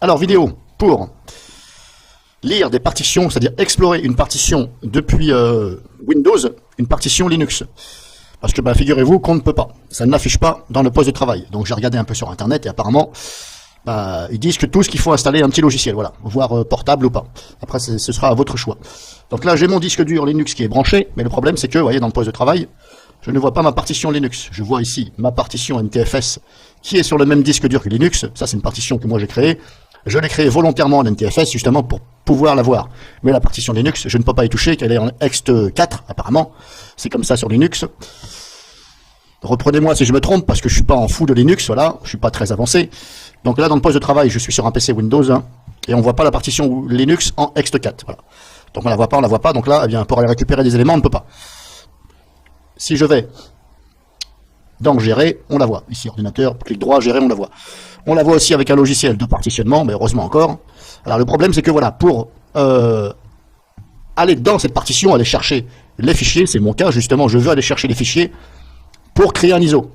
Alors, vidéo pour lire des partitions, c'est-à-dire explorer une partition depuis Windows, une partition Linux. Parce que figurez-vous qu'on ne peut pas. Ça ne l'affiche pas dans le poste de travail. Donc j'ai regardé un peu sur Internet et apparemment, ils disent que tout ce qu'il faut installer un petit logiciel, voilà, voire portable ou pas. Après, ce sera à votre choix. Donc là, j'ai mon disque dur Linux qui est branché, mais le problème c'est que, vous voyez, dans le poste de travail, je ne vois pas ma partition Linux. Je vois ici ma partition NTFS qui est sur le même disque dur que Linux. Ça, c'est une partition que moi j'ai créée. Je l'ai créée volontairement en NTFS justement pour pouvoir la voir. Mais la partition Linux, je ne peux pas y toucher, qu'elle est en ext4 apparemment. C'est comme ça sur Linux. Reprenez-moi si je me trompe, parce que je suis pas en fou de Linux, voilà, je suis pas très avancé. Donc là, dans le poste de travail, je suis sur un PC Windows, hein, et on voit pas la partition Linux en ext4, voilà. Donc on la voit pas, donc là, eh bien, pour aller récupérer des éléments, on ne peut pas. Si je vais dans gérer, on la voit. Ici, ordinateur, clic droit, gérer, on la voit. On la voit aussi avec un logiciel de partitionnement, mais heureusement encore. Alors le problème, c'est que voilà, pour aller dans cette partition, aller chercher les fichiers, c'est mon cas, justement, je veux aller chercher les fichiers pour créer un ISO.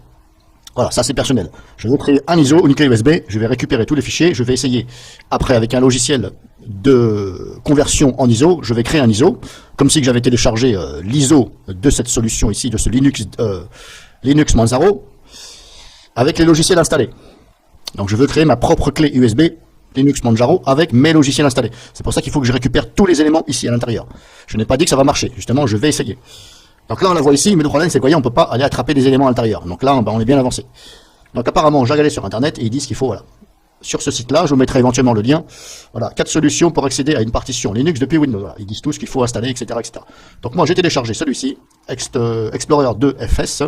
Voilà, ça c'est personnel. Je veux créer un ISO, une clé USB, je vais récupérer tous les fichiers, je vais essayer, après avec un logiciel de conversion en ISO, je vais créer un ISO, comme si j'avais téléchargé l'ISO de cette solution ici, de ce Linux Manjaro, avec les logiciels installés. Donc je veux créer ma propre clé USB Linux Manjaro avec mes logiciels installés. C'est pour ça qu'il faut que je récupère tous les éléments ici à l'intérieur. Je n'ai pas dit que ça va marcher, justement je vais essayer. Donc là on la voit ici, mais le problème c'est qu'on ne peut pas aller attraper des éléments à l'intérieur. Donc là on est bien avancé. Donc apparemment j'ai regardé sur internet et ils disent qu'il faut, voilà. Sur ce site là, je vous mettrai éventuellement le lien. Voilà, 4 solutions pour accéder à une partition Linux depuis Windows. Voilà, ils disent tout ce qu'il faut installer, etc., etc. Donc moi j'ai téléchargé celui-ci, Explorer 2 FS,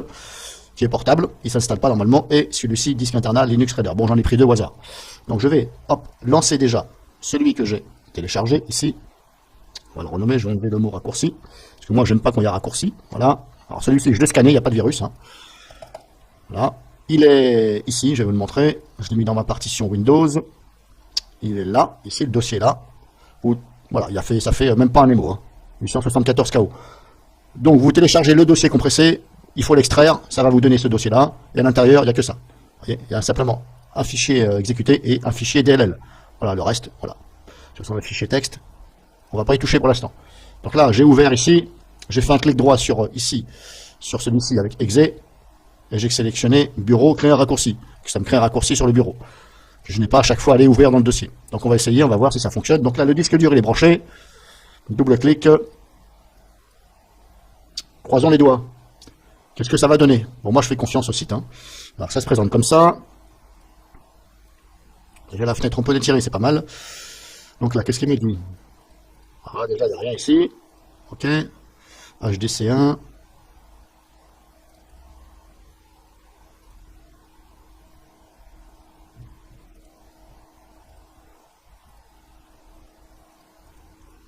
qui est portable, il ne s'installe pas normalement, et celui-ci, disque internal Linux Raider. Bon, j'en ai pris deux au hasard. Donc je vais, hop, lancer déjà celui que j'ai téléchargé ici. On va le renommer, je vais enlever le mot raccourci, parce que moi j'aime pas qu'on y ait raccourci. Voilà. Alors celui-ci, je l'ai scanné, il n'y a pas de virus. Hein. Voilà. Il est ici, je vais vous le montrer. Je l'ai mis dans ma partition Windows. Il est là, ici, le dossier là. Où, voilà, ça fait même pas un émo. Hein. 874 KO. Donc vous téléchargez le dossier compressé. Il faut l'extraire, ça va vous donner ce dossier-là, et à l'intérieur, il n'y a que ça. Vous voyez, il y a simplement un fichier exécuté et un fichier DLL. Voilà, le reste, voilà. Ce sont les fichiers texte. On ne va pas y toucher pour l'instant. Donc là, j'ai ouvert ici, j'ai fait un clic droit sur ici, sur celui-ci avec exe, et j'ai sélectionné bureau, créer un raccourci. Ça me crée un raccourci sur le bureau. Je n'ai pas à chaque fois à aller ouvrir dans le dossier. Donc on va essayer, on va voir si ça fonctionne. Donc là, le disque dur, il est branché. Double clic. Croisons les doigts. Qu'est-ce que ça va donner? Bon, moi je fais confiance au site. Hein. Alors ça se présente comme ça. Déjà la fenêtre on peut l'étirer, c'est pas mal. Donc là, qu'est-ce qu'il me dit? Ah, déjà il n'y a rien ici. Ok. HDC1.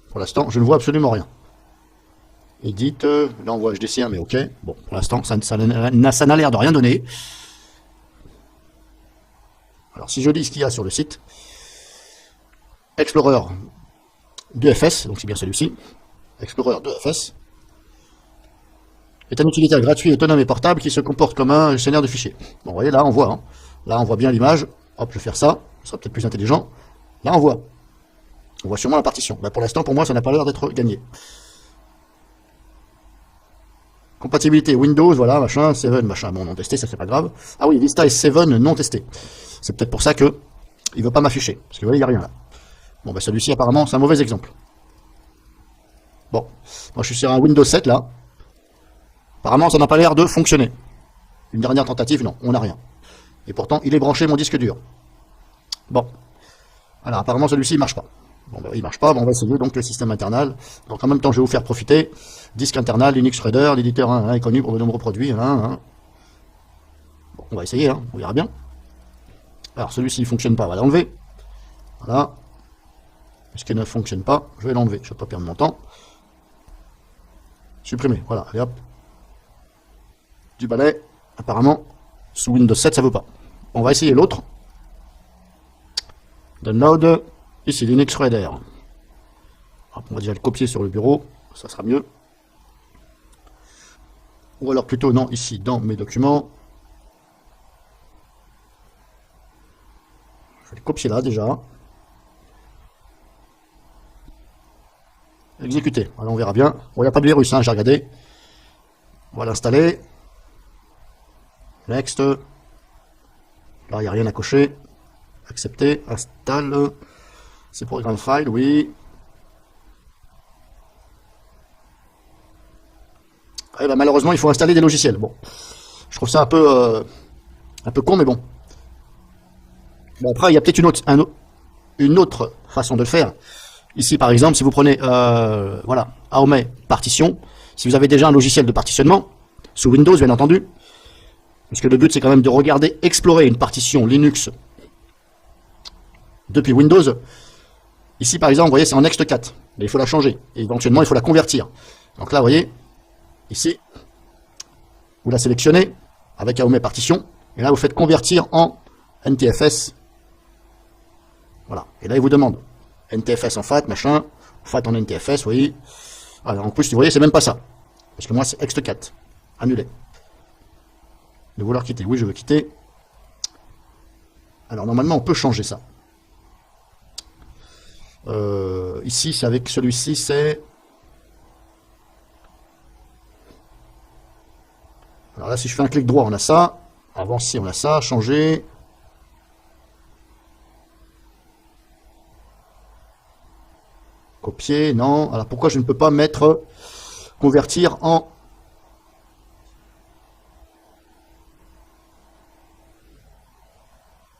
Pour l'instant, je ne vois absolument rien. Edit, là on voit HDC1, mais ok. Bon, pour l'instant, ça n'a l'air de rien donner. Alors, si je lis ce qu'il y a sur le site, Explorer 2FS, donc c'est bien celui-ci, Explorer 2FS, est un utilitaire gratuit, autonome et portable qui se comporte comme un gestionnaire de fichiers. Bon, vous voyez, là on voit, hein. Là on voit bien l'image. Hop, je vais faire ça, ce sera peut-être plus intelligent. Là on voit sûrement la partition. Bah, pour l'instant, pour moi, ça n'a pas l'air d'être gagné. Compatibilité Windows, voilà, machin, 7, machin, bon, non testé, ça c'est pas grave. Ah oui, Vista et 7 non testé. C'est peut-être pour ça que il veut pas m'afficher. Parce que vous voyez, il n'y a rien là. Bon, bah celui-ci, apparemment, c'est un mauvais exemple. Bon, moi je suis sur un Windows 7 là. Apparemment, ça n'a pas l'air de fonctionner. Une dernière tentative, non, on n'a rien. Et pourtant, il est branché mon disque dur. Bon. Alors, apparemment, celui-ci, il marche pas. Bon, bah, il marche pas, bon, on va essayer donc le système internal. Donc en même temps, je vais vous faire profiter. Disque internal, Linux Raider, l'éditeur est connu pour de nombreux produits. Bon, on va essayer, hein, on verra bien. Alors celui-ci ne fonctionne pas, on va l'enlever. Voilà. Ce qui ne fonctionne pas, je vais l'enlever, je ne vais pas perdre mon temps. Supprimer, voilà, allez hop. Du balai, apparemment, sous Windows 7, ça ne veut pas. On va essayer l'autre. Download. Ici, Linux Raider. On va déjà le copier sur le bureau, ça sera mieux. Ou alors plutôt, non, ici, dans mes documents. Je vais le copier là, déjà. exécuter. Alors on verra bien. Bon, il n'y a pas de virus, hein, j'ai regardé. On va l'installer. Next. Là, il n'y a rien à cocher. Accepter. Installe. C'est programme file, oui. Eh ben, malheureusement, il faut installer des logiciels. Bon, je trouve ça un peu con, mais bon. Bon, après, il y a peut-être une autre façon de le faire. Ici, par exemple, si vous prenez, voilà, AOME partition, si vous avez déjà un logiciel de partitionnement, sous Windows, bien entendu, parce que le but, c'est quand même de regarder, explorer une partition Linux depuis Windows. Ici, par exemple, vous voyez, c'est en ext4, mais il faut la changer. Et éventuellement, il faut la convertir. Donc là, vous voyez, ici, vous la sélectionnez avec AOME partition, et là, vous faites convertir en NTFS. Voilà. Et là, il vous demande NTFS en FAT, machin, FAT en NTFS, vous voyez. Alors, en plus, vous voyez, c'est même pas ça. Parce que moi, c'est ext4. Annulé. De vouloir quitter. Oui, je veux quitter. Alors, normalement, on peut changer ça. Ici, c'est avec celui-ci, c'est... Alors là, si je fais un clic droit, on a ça. Avancer, on a ça. Changer. Copier, non. Alors pourquoi je ne peux pas mettre convertir en...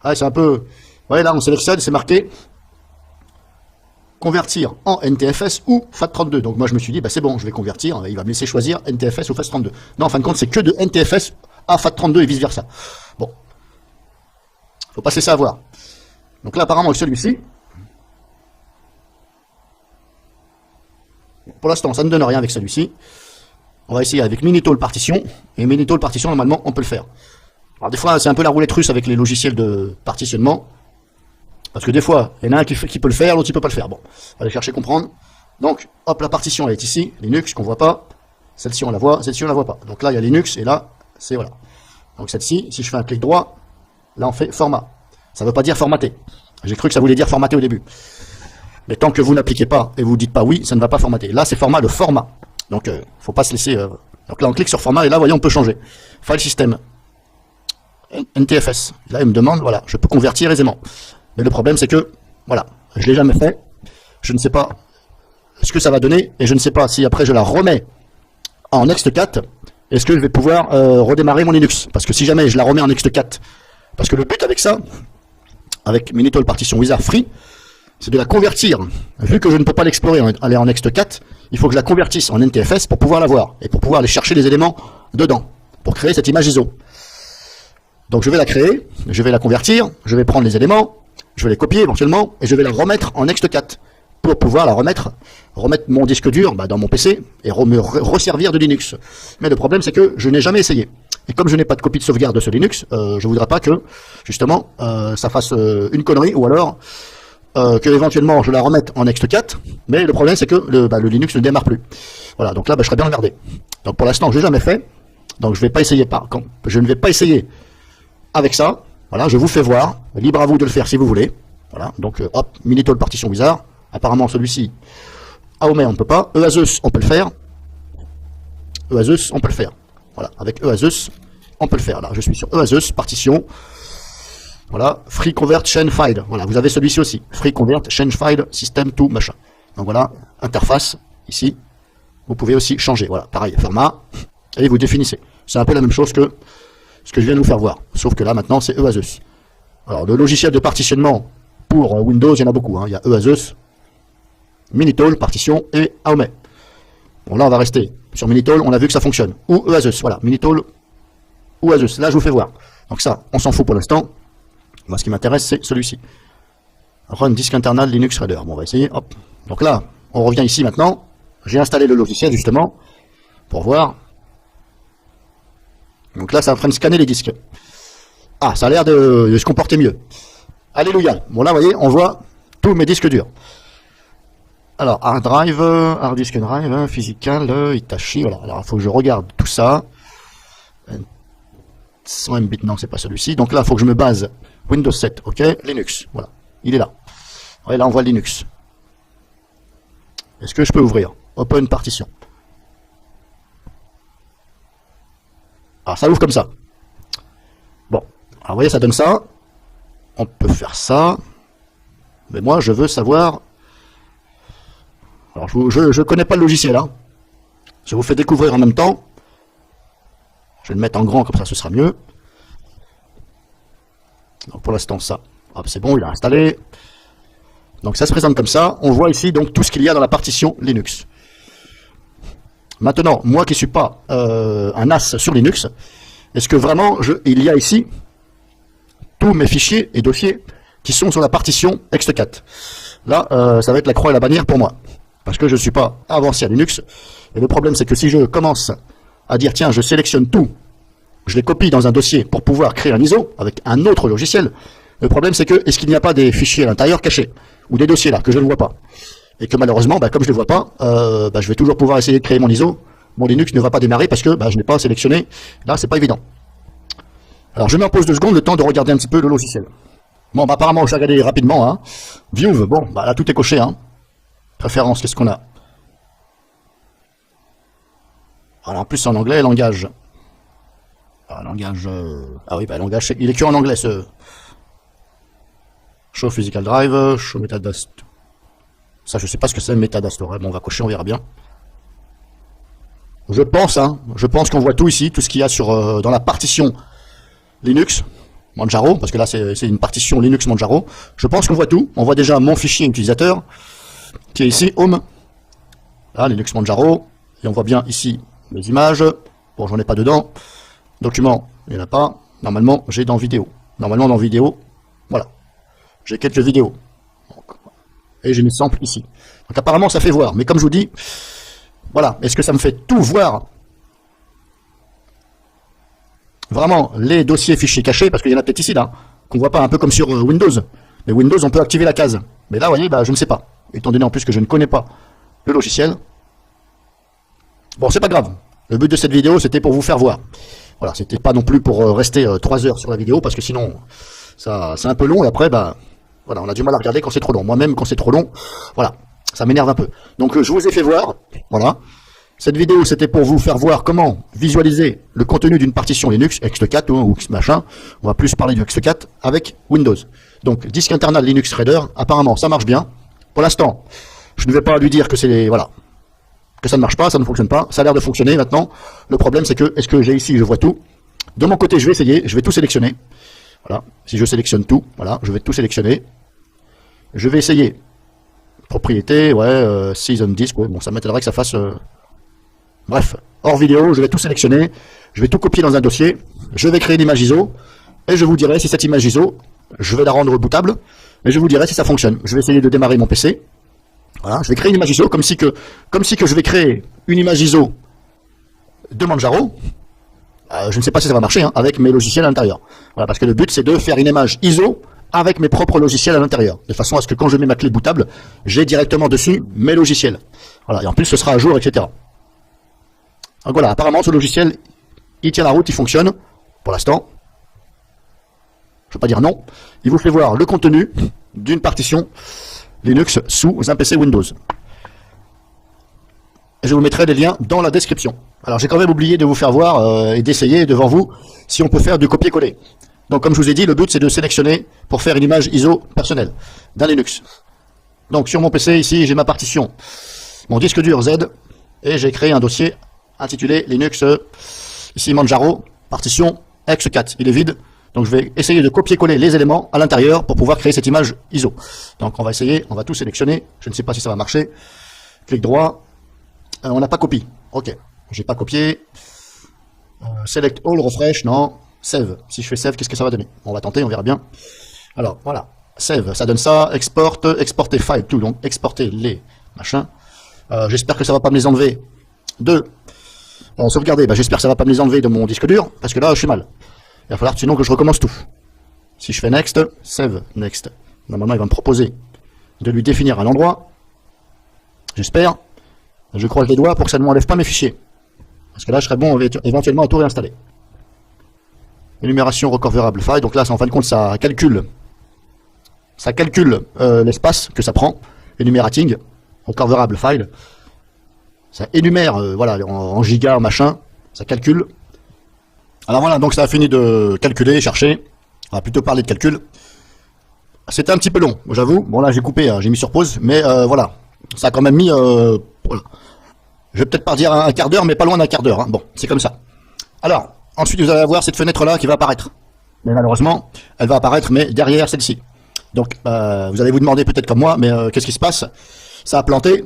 Ah, c'est un peu... Vous voyez, là, on sélectionne, c'est marqué convertir en NTFS ou FAT32. Donc moi, je me suis dit, bah, c'est bon, je vais convertir. Il va me laisser choisir NTFS ou FAT32. Non, en fin de compte, c'est que de NTFS à FAT32 et vice-versa. Bon. Faut pas se laisser avoir. Donc là, apparemment, celui-ci... Pour l'instant, ça ne donne rien avec celui-ci. On va essayer avec Minitol partition. Et Minitol partition, normalement, on peut le faire. Alors des fois, c'est un peu la roulette russe avec les logiciels de partitionnement. Parce que des fois, il y en a un qui peut le faire, l'autre qui peut pas le faire. Bon, on va aller chercher comprendre. Donc, hop, la partition, elle est ici. Linux, qu'on voit pas. Celle-ci, on la voit. Celle-ci, on la voit pas. Donc là, il y a Linux. Et là, c'est voilà. Donc celle-ci, si je fais un clic droit, là, on fait format. Ça ne veut pas dire formater. J'ai cru que ça voulait dire formater au début. Mais tant que vous n'appliquez pas et vous dites pas oui, ça ne va pas formater. Là, c'est format, le format. Donc, faut pas se laisser... Donc là, on clique sur format et là, voyez, on peut changer. File system. NTFS. Là, il me demande, voilà, je peux convertir aisément. Mais le problème, c'est que, voilà, je l'ai jamais fait. Je ne sais pas ce que ça va donner et je ne sais pas si après je la remets en ext4, est-ce que je vais pouvoir redémarrer mon Linux. Parce que si jamais je la remets en ext4, parce que le but avec ça, avec Minitol partition Wizard Free, c'est de la convertir. Vu que je ne peux pas l'explorer, aller en ext4, il faut que je la convertisse en NTFS pour pouvoir la voir et pour pouvoir aller chercher les éléments dedans, pour créer cette image ISO. Donc je vais la créer, je vais la convertir, je vais prendre les éléments, je vais les copier éventuellement, et je vais la remettre en ext4, pour pouvoir la remettre mon disque dur dans mon PC, et me resservir de Linux. Mais le problème, c'est que je n'ai jamais essayé. Et comme je n'ai pas de copie de sauvegarde de ce Linux, je ne voudrais pas que, justement, ça fasse une connerie, ou alors que éventuellement je la remette en ext4, mais le problème, c'est que le Linux ne démarre plus. Voilà, donc là, je serais bien emmerdé. Donc pour l'instant, je n'ai jamais fait, donc je ne vais pas essayer je ne vais pas essayer avec ça. Voilà, je vous fais voir. Libre à vous de le faire si vous voulez. Voilà, donc hop, Minitol partition Wizard. Apparemment celui-ci, AOME on ne peut pas. Easus on peut le faire. Easus on peut le faire. Voilà, avec Easus on peut le faire. Là, je suis sur Easus partition. Voilà, Free Convert Chain File. Voilà, vous avez celui-ci aussi. Free Convert Chain File System to machin. Donc voilà, interface ici. Vous pouvez aussi changer. Voilà, pareil, format. Et vous définissez. C'est un peu la même chose que ce que je viens de vous faire voir. Sauf que là, maintenant, c'est Easus. Alors, le logiciel de partitionnement pour Windows, il y en a beaucoup. Hein. Il y a Easus, Minitol, partition et AOME. Bon, là, on va rester sur Minitol. On a vu que ça fonctionne. Ou Easus. Voilà, Minitol ou Easus. Là, je vous fais voir. Donc ça, on s'en fout pour l'instant. Moi, ce qui m'intéresse, c'est celui-ci. Run disk internal Linux Reader. Bon, on va essayer. Hop. Donc là, on revient ici maintenant. J'ai installé le logiciel, justement, pour voir. Donc là, ça est en train de scanner les disques. Ah, ça a l'air de se comporter mieux. Alléluia. Bon, là, vous voyez, on voit tous mes disques durs. Alors, hard drive, hard disk drive, physical, Hitachi, voilà. Alors, il faut que je regarde tout ça. 100 Mbit, non, c'est pas celui-ci. Donc là, il faut que je me base Windows 7, ok, Linux, voilà. Il est là. Et là, on voit Linux. Est-ce que je peux ouvrir? Open partition. Alors ça ouvre comme ça. Bon, alors vous voyez, ça donne ça. On peut faire ça. Mais moi, je veux savoir... Alors, je connais pas le logiciel, hein. Je vous fais découvrir en même temps. Je vais le mettre en grand, comme ça, ce sera mieux. Donc, pour l'instant, ça. Hop, c'est bon, il a installé. Donc, ça se présente comme ça. On voit ici, donc, tout ce qu'il y a dans la partition Linux. Maintenant, moi qui ne suis pas un as sur Linux, est-ce que vraiment, il y a ici tous mes fichiers et dossiers qui sont sur la partition ext4. Là, ça va être la croix et la bannière pour moi. Parce que je ne suis pas avancé à Linux. Et le problème, c'est que si je commence à dire, tiens, je sélectionne tout, je les copie dans un dossier pour pouvoir créer un ISO avec un autre logiciel, le problème, c'est que, est-ce qu'il n'y a pas des fichiers à l'intérieur cachés, ou des dossiers là, que je ne vois pas? Et que malheureusement, comme je ne les vois pas, je vais toujours pouvoir essayer de créer mon ISO. Mon Linux ne va pas démarrer parce que je n'ai pas sélectionné. Là, c'est pas évident. Alors, je mets en pause 2 secondes, le temps de regarder un petit peu le logiciel. Bon, apparemment, je vais regarder rapidement. Hein. View, bon, là, tout est coché. Hein. Préférence, qu'est-ce qu'on a? Alors, en plus, en anglais, langage. Ah, langage... Ah oui, langage, il est que en anglais, ce... Show Physical Drive, Show Metadata. Ça, je sais pas ce que c'est, Metadata. Bon, on va cocher, on verra bien. Je pense qu'on voit tout ici, tout ce qu'il y a sur dans la partition Linux Manjaro, parce que là, c'est une partition Linux Manjaro. Je pense qu'on voit tout. On voit déjà mon fichier utilisateur, qui est ici, Home. Là, Linux Manjaro. Et on voit bien ici les images. Bon, j'en ai pas dedans. Documents, il n'y en a pas. Normalement, j'ai dans vidéo. Normalement, dans vidéo, voilà. J'ai quelques vidéos. Et j'ai mes samples ici. Donc apparemment, ça fait voir. Mais comme je vous dis, voilà. Est-ce que ça me fait tout voir? Vraiment, les dossiers fichiers cachés, parce qu'il y en a peut-être ici, là, qu'on voit pas, un peu comme sur Windows. Mais Windows, on peut activer la case. Mais là, vous voyez, je ne sais pas. Étant donné en plus que je ne connais pas le logiciel. Bon, c'est pas grave. Le but de cette vidéo, c'était pour vous faire voir. Voilà, c'était pas non plus pour rester 3 heures sur la vidéo, parce que sinon, ça, c'est un peu long, et après, voilà, on a du mal à regarder quand c'est trop long. Moi-même, quand c'est trop long, voilà, ça m'énerve un peu. Donc, je vous ai fait voir, voilà. Cette vidéo, c'était pour vous faire voir comment visualiser le contenu d'une partition Linux, ext4 ou machin. On va plus parler du ext4 avec Windows. Donc, disque internal Linux Reader, apparemment, ça marche bien. Pour l'instant, je ne vais pas lui dire que c'est, voilà, que ça ne marche pas, ça ne fonctionne pas. Ça a l'air de fonctionner maintenant. Le problème, c'est que, est-ce que j'ai ici, je vois tout. De mon côté, je vais essayer, je vais tout sélectionner. Voilà, si je sélectionne tout, voilà, je vais tout sélectionner. Je vais essayer. Propriété, ouais, Season Disk, ouais, bon, ça m'étonnerait que ça fasse... Bref, hors vidéo, je vais tout sélectionner, je vais tout copier dans un dossier, je vais créer une image ISO, et je vous dirai si cette image ISO, je vais la rendre bootable, et je vous dirai si ça fonctionne. Je vais essayer de démarrer mon PC. Voilà, je vais créer une image ISO, comme si que je vais créer une image ISO de Manjaro. Je ne sais pas si ça va marcher, hein, avec mes logiciels à l'intérieur. Voilà, parce que le but, c'est de faire une image ISO avec mes propres logiciels à l'intérieur. De façon à ce que quand je mets ma clé bootable, j'ai directement dessus mes logiciels. Voilà, et en plus, ce sera à jour, etc. Donc voilà, apparemment ce logiciel, il tient la route, il fonctionne, pour l'instant. Je ne veux pas dire non. Il vous fait voir le contenu d'une partition Linux sous un PC Windows. Et je vous mettrai les liens dans la description. Alors j'ai quand même oublié de vous faire voir et d'essayer devant vous si on peut faire du copier-coller. Donc comme je vous ai dit, le but c'est de sélectionner pour faire une image ISO personnelle d'un Linux. Donc sur mon PC ici, j'ai ma partition, mon disque dur Z, et j'ai créé un dossier intitulé Linux, ici Manjaro, partition ext4. Il est vide, donc je vais essayer de copier-coller les éléments à l'intérieur pour pouvoir créer cette image ISO. Donc on va essayer, on va tout sélectionner. Je ne sais pas si ça va marcher. Clic droit. On n'a pas copié. Ok, j'ai pas copié. Select all, refresh, non. Save. Si je fais save, qu'est-ce que ça va donner? On va tenter, on verra bien. Alors voilà, save, ça donne ça. Export, exporter file, tout. Donc exporter les machins. J'espère que ça va pas me les enlever. Sauvegarder, j'espère que ça va pas me les enlever de mon disque dur, parce que là, je suis mal. Il va falloir sinon que je recommence tout. Si je fais next, save, next. Normalement, il va me proposer de lui définir un endroit. J'espère. Je croise les doigts pour que ça ne m'enlève pas mes fichiers. Parce que là, je serais bon éventuellement à tout réinstaller. Énumération recoverable file. Donc là, en fin de compte, ça calcule l'espace que ça prend. Enumerating, recoverable file. ça énumère, voilà, en giga, machin, ça calcule. Alors voilà, donc ça a fini de calculer, chercher. On va plutôt parler de calcul. C'était un petit peu long, j'avoue. Bon là j'ai coupé, hein, j'ai mis sur pause, mais voilà, ça a quand même mis, voilà. Je vais peut-être pas dire un quart d'heure, mais pas loin d'un quart d'heure. Hein. Bon, c'est comme ça. Alors, ensuite vous allez avoir cette fenêtre-là qui va apparaître. Mais malheureusement, elle va apparaître, mais derrière celle-ci. Donc, vous allez vous demander peut-être comme moi, mais qu'est-ce qui se passe? Ça a planté,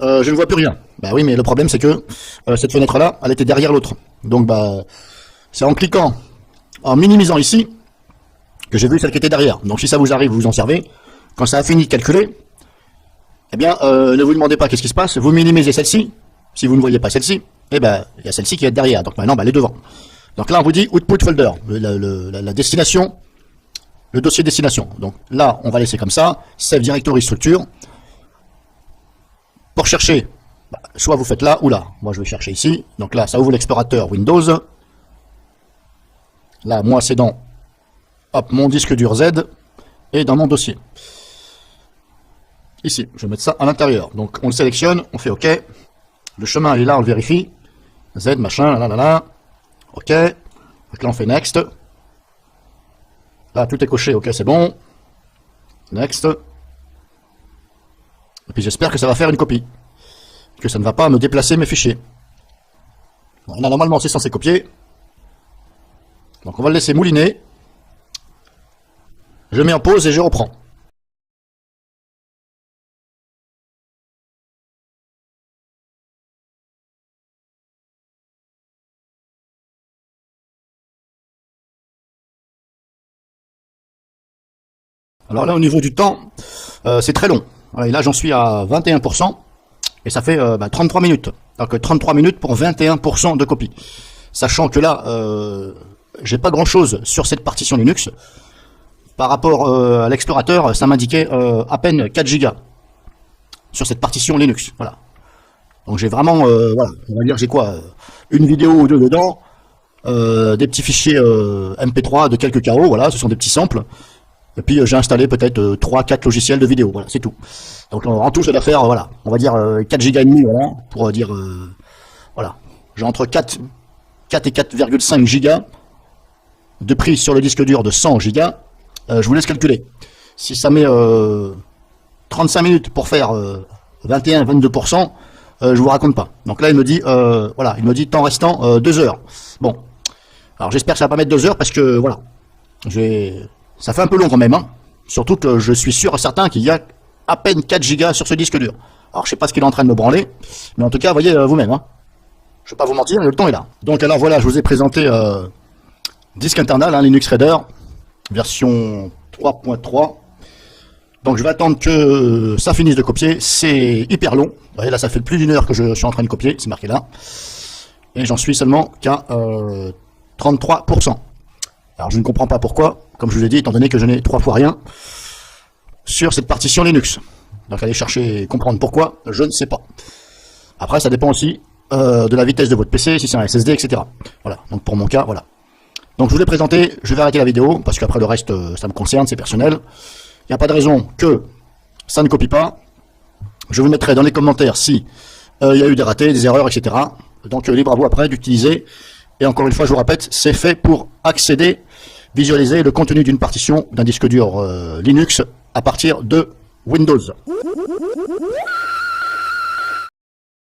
je ne vois plus rien. Bah oui, mais le problème c'est que cette fenêtre-là, elle était derrière l'autre. Donc, bah, c'est en cliquant, en minimisant ici, que j'ai vu celle qui était derrière. Donc si ça vous arrive, vous vous en servez. Quand ça a fini de calculer, eh bien, ne vous demandez pas qu'est-ce qui se passe, vous minimisez celle-ci. Si vous ne voyez pas celle-ci, eh ben, il y a celle-ci qui est derrière. Donc maintenant, bah, elle est devant. Donc là, on vous dit output folder, la destination, le dossier destination. Donc là, on va laisser comme ça, save directory structure. Pour chercher, bah, soit vous faites là ou là. Moi, je vais chercher ici. Donc là, ça ouvre l'explorateur Windows. Là, moi, c'est dans hop, mon disque dur Z et dans mon dossier. Ici, je vais mettre ça à l'intérieur. Donc, on le sélectionne, on fait OK. Le chemin, il est là, on le vérifie. Z, machin, là. OK. Donc là, on fait Next. Là, tout est coché. OK, c'est bon. Next. Et puis, j'espère que ça va faire une copie. Que ça ne va pas me déplacer mes fichiers. Bon, là, normalement, c'est censé copier. Donc, on va le laisser mouliner. Je mets en pause et je reprends. Alors là, au niveau du temps, c'est très long. Et là, j'en suis à 21%. Et ça fait 33 minutes. Donc 33 minutes pour 21% de copie. Sachant que là, j'ai pas grand-chose sur cette partition Linux. Par rapport à l'explorateur, ça m'indiquait à peine 4 Go sur cette partition Linux. Voilà. Donc j'ai vraiment, voilà, on va dire j'ai quoi, une vidéo ou deux dedans, des petits fichiers MP3 de quelques KO, voilà, ce sont des petits samples. Et puis j'ai installé peut-être 3-4 logiciels de vidéo, voilà, c'est tout. Donc en tout, ça doit faire, voilà, on va dire 4 Go et demi, voilà, pour dire, voilà, j'ai entre 4 et 4,5 Go de prise sur le disque dur de 100 Go. Je vous laisse calculer. Si ça met 35 minutes pour faire 21-22%, je vous raconte pas. Donc là, il me dit, voilà, il me dit temps restant 2 heures. Bon, alors j'espère que ça va pas mettre 2 heures parce que voilà, ça fait un peu long quand même. Hein. Surtout que je suis sûr et certain qu'il y a à peine 4 Go sur ce disque dur. Alors je sais pas ce qu'il est en train de me branler, mais en tout cas, voyez vous-même. Hein. Je vais pas vous mentir, le temps est là. Donc alors voilà, je vous ai présenté disque internal, hein, Linux Raider, version 3.3. Donc je vais attendre que ça finisse de copier. C'est hyper long. Vous voyez là, ça fait plus d'une heure que je suis en train de copier. C'est marqué là. Et j'en suis seulement qu'à 33%. Alors je ne comprends pas pourquoi. Comme je vous ai dit, étant donné que je n'ai 3 fois rien sur cette partition Linux. Donc allez chercher et comprendre pourquoi, je ne sais pas. Après, ça dépend aussi de la vitesse de votre PC, si c'est un SSD, etc. Voilà. Donc pour mon cas, voilà. Donc je vous l'ai présenté, je vais arrêter la vidéo, parce qu'après le reste, ça me concerne, c'est personnel. Il n'y a pas de raison que ça ne copie pas. Je vous mettrai dans les commentaires si il y a eu des ratés, des erreurs, etc. Donc libre à vous après d'utiliser. Et encore une fois, je vous répète, c'est fait pour accéder, visualiser le contenu d'une partition d'un disque dur Linux à partir de Windows.